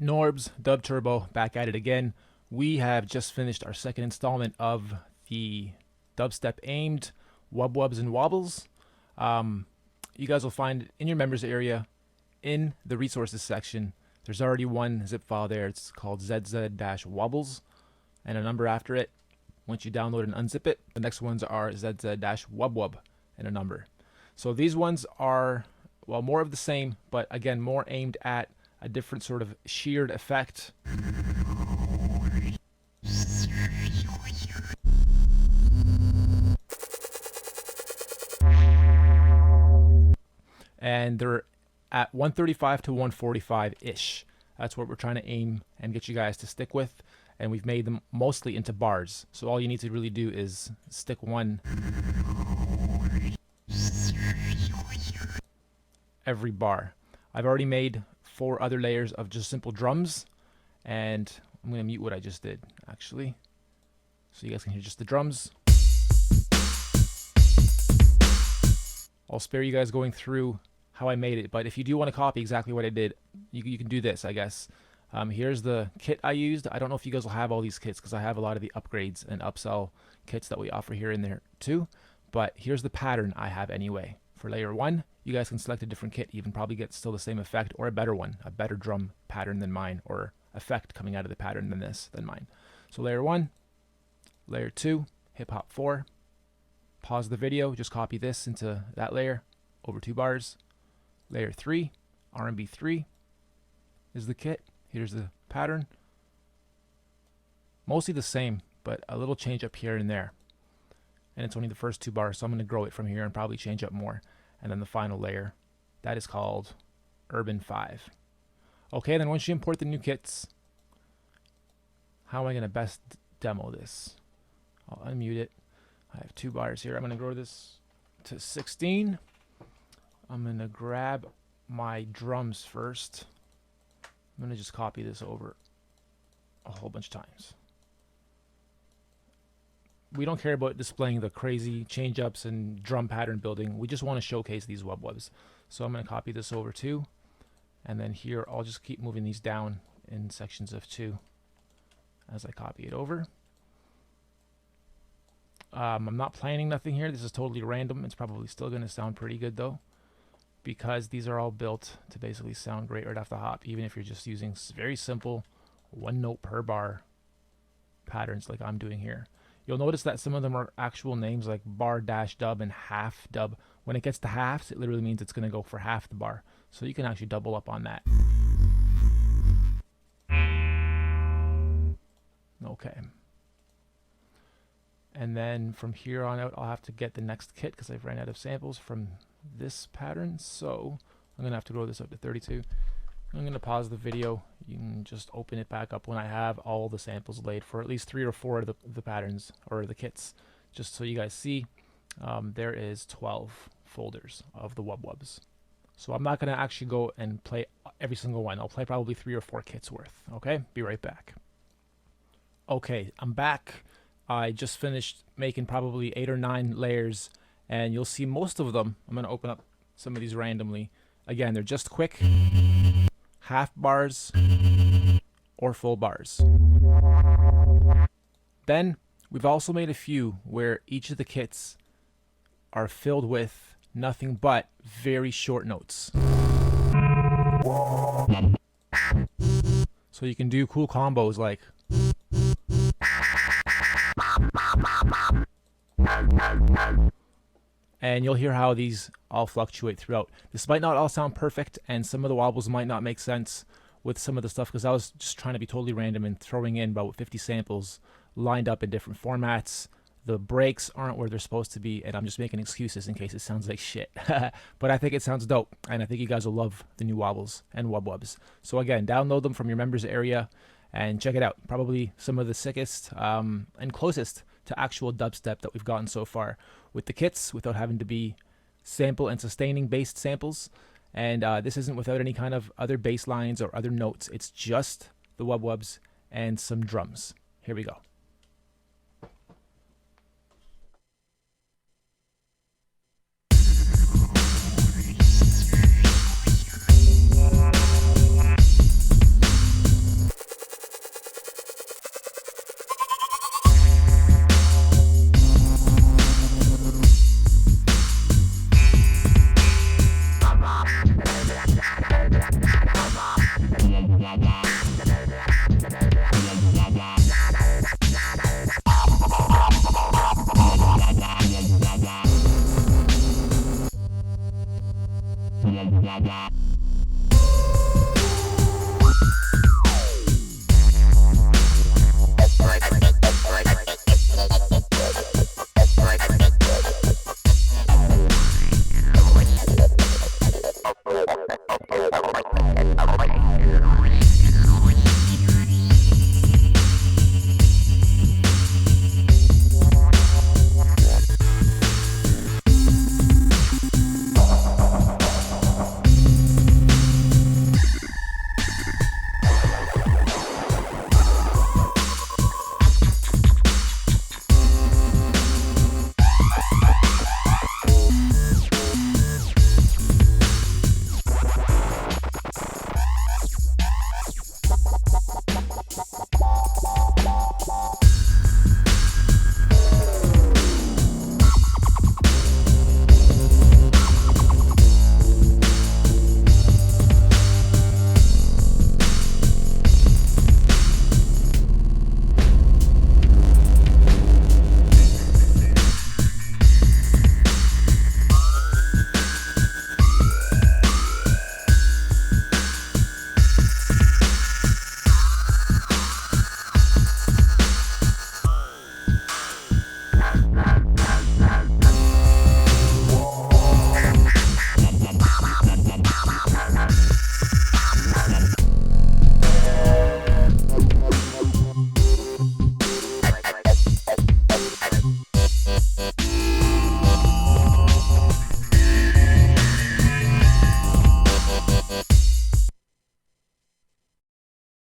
Norbs, DUBturbo, back at it again. We have just finished our second installment of the dubstep aimed wubwubs and wobbles. You guys will find in your members area in the resources section, there's already one zip file there. It's called zz-wobbles and a number after it. Once you download and unzip it, the next ones are zz-wubwub and a number. So these ones are, well, more of the same, but again, more aimed at a different sort of sheared effect. And they're at 135 to 145-ish. That's what we're trying to aim and get you guys to stick with. And we've made them mostly into bars. So all you need to really do is stick one every bar. I've already made 4 other layers of just simple drums, and I'm going to mute what I just did actually so you guys can hear just the drums. I'll spare you guys going through how I made it, but if you do want to copy exactly what I did, you can do this, I guess. Here's the kit I used. I don't know if you guys will have all these kits because I have a lot of the upgrades and upsell kits that we offer here in there too, but here's the pattern I have anyway. For layer 1, you guys can select a different kit. You can probably get still the same effect or a better one, a better drum pattern than mine, or effect coming out of the pattern than mine. So layer 1, layer 2, hip hop 4. Pause the video, just copy this into that layer over 2 bars. Layer 3, R&B 3 is the kit. Here's the pattern. Mostly the same, but a little change up here and there. And it's only the first 2 bars, so I'm going to grow it from here and probably change up more. And then the final layer, that is called Urban 5. Okay, then once you import the new kits, how am I going to best demo this? I'll unmute it. I have 2 bars here. I'm going to grow this to 16. I'm going to grab my drums first. I'm going to just copy this over a whole bunch of times. We don't care about displaying the crazy change-ups and drum pattern building. We just want to showcase these wubwubs. So I'm going to copy this over 2. And then here, I'll just keep moving these down in sections of 2 as I copy it over. I'm not planning nothing here. This is totally random. It's probably still going to sound pretty good though, because these are all built to basically sound great right off the hop, even if you're just using very simple 1 note per bar patterns like I'm doing here. You'll notice that some of them are actual names like bar-dub and half dub. When it gets to halves, it literally means it's going to go for half the bar. So you can actually double up on that. Okay. And then from here on out, I'll have to get the next kit because I've ran out of samples from this pattern. So I'm going to have to grow this up to 32. I'm going to pause the video. You can just open it back up when I have all the samples laid for at least 3 or 4 of the patterns or the kits, just so you guys see. There is 12 folders of the wubwubs. So I'm not going to actually go and play every single one. I'll play probably 3 or 4 kits worth. Okay, be right back. Okay, I'm back. I just finished making probably 8 or 9 layers, and you'll see most of them. I'm going to open up some of these randomly. Again, they're just quick half bars or full bars. Then we've also made a few where each of the kits are filled with nothing but very short notes. So you can do cool combos like and you'll hear how these all fluctuate throughout. This might not all sound perfect, and some of the wobbles might not make sense with some of the stuff, because I was just trying to be totally random and throwing in about 50 samples lined up in different formats. The breaks aren't where they're supposed to be, and I'm just making excuses in case it sounds like shit. But I think it sounds dope, and I think you guys will love the new wobbles and wubwubs. So again, download them from your members area and check it out. Probably some of the sickest and closest to actual dubstep that we've gotten so far with the kits, without having to be sample and sustaining based samples. And this isn't without any kind of other bass lines or other notes. It's just the wubwubs and some drums. Here we go.